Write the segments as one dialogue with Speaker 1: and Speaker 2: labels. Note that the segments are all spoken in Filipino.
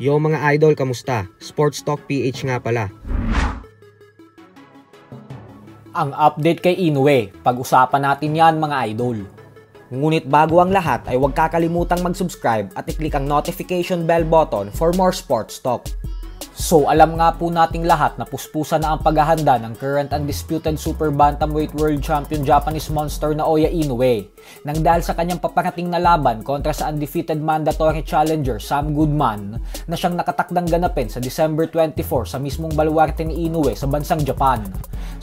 Speaker 1: Yo mga idol, kamusta? Sports Talk PH nga pala.
Speaker 2: Ang update kay Inoue, pag-usapan natin yan mga idol. Ngunit bago ang lahat ay huwag kakalimutang mag-subscribe at i-click ang notification bell button for more sports talk. So alam nga po nating lahat na puspusan na ang paghahanda ng current undisputed super bantamweight world champion Japanese monster na Naoya Inoue nang dahil sa kanyang paparating na laban kontra sa undefeated mandatory challenger Sam Goodman na siyang nakatakdang ganapin sa December 24 sa mismong baluarte ni Inoue sa bansang Japan.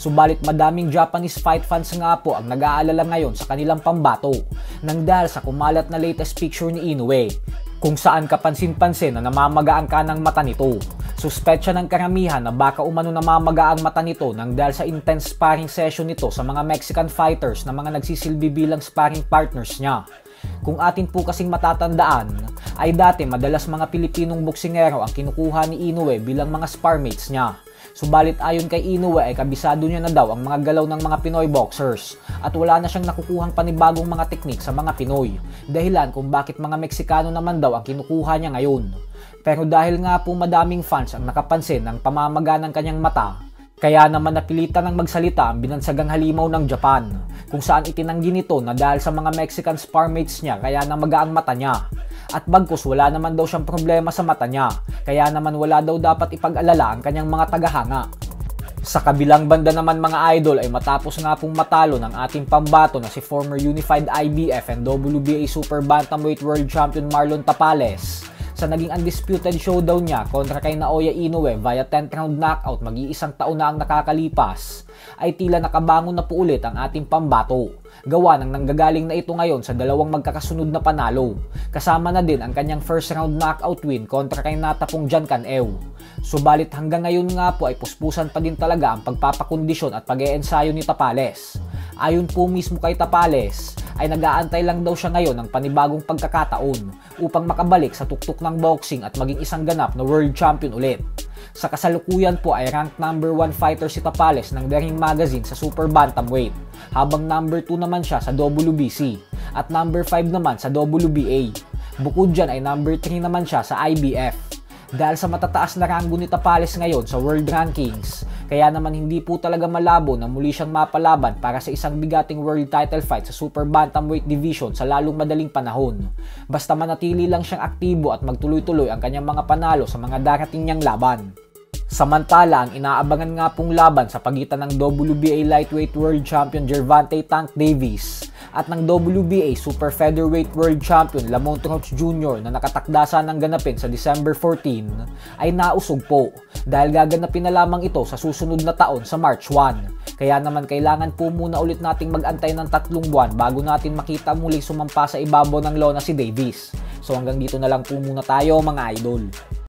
Speaker 2: Subalit madaming Japanese fight fans nga po ang nag-aalala ngayon sa kanilang pambato nang dahil sa kumalat na latest picture ni Inoue kung saan kapansin-pansin na namamaga ang kanang mata nito. Suspetsya ng karamihan na baka umano namamaga ang mata nito nang dahil sa intense sparring session nito sa mga Mexican fighters na mga nagsisilbi bilang sparring partners niya. Kung atin po kasing matatandaan, ay dati madalas mga Pilipinong boksingero ang kinukuha ni Inoue bilang mga sparmates niya. Subalit ayon kay Inoue ay kabisado niya na daw ang mga galaw ng mga Pinoy boxers at wala na siyang nakukuhang panibagong mga teknik sa mga Pinoy, dahilan kung bakit mga Meksikano naman daw ang kinukuha niya ngayon. Pero dahil nga po madaming fans ang nakapansin ng pamamaga ng kanyang mata, kaya naman napilitan ng magsalita ang binansagang halimaw ng Japan, kung saan itinanggi nito na dahil sa mga Mexican sparmates niya kaya namaga ang mata niya. At bagkus wala naman daw siyang problema sa mata niya, kaya naman wala daw dapat ipag-alala ang kanyang mga tagahanga. Sa kabilang banda naman mga idol ay matapos nga pong matalo ng ating pambato na si former Unified IBF and WBA Super Bantamweight World Champion Marlon Tapales sa naging undisputed showdown niya kontra kay Naoya Inoue via 10th round knockout mag-iisang taon na ang nakakalipas, ay tila nakabangon na po ulit ang ating pambato. Gawa ng nanggagaling na ito ngayon sa dalawang magkakasunod na panalo. Kasama na din ang kanyang first round knockout win kontra kay natapong Jan Canew. Subalit hanggang ngayon nga po ay puspusan pa din talaga ang pagpapakondisyon at pag-e-ensayo ni Tapales. Ayon po mismo kay Tapales, ay nag-aantay lang daw siya ngayon ng panibagong pagkakataon upang makabalik sa tuktok ng boxing at maging isang ganap na world champion ulit. Sa kasalukuyan po ay ranked number 1 fighter si Tapales ng The Ring Magazine sa Super Bantamweight, habang number 2 naman siya sa WBC at number 5 naman sa WBA. Bukod dyan ay number 3 naman siya sa IBF. Dahil sa matataas na ranggo ni Tapales ngayon sa world rankings, kaya naman hindi po talaga malabo na muli siyang mapalaban para sa isang bigating world title fight sa Super Bantamweight Division sa lalong madaling panahon. Basta manatili lang siyang aktibo at magtuloy-tuloy ang kanyang mga panalo sa mga darating niyang laban. Samantala, ang inaabangan nga pong laban sa pagitan ng WBA Lightweight World Champion Gervonta Tank Davis at ng WBA Super Featherweight World Champion Lamont Roach Jr. na nakatakdasa ng ganapin sa December 14 ay nausog po dahil gaganapin na lamang ito sa susunod na taon sa March 1. Kaya naman kailangan po muna ulit nating mag-antay ng 3 buwan bago natin makita muling sumampa sa ibabaw ng lona si Davis. So hanggang dito na lang po muna tayo mga idol.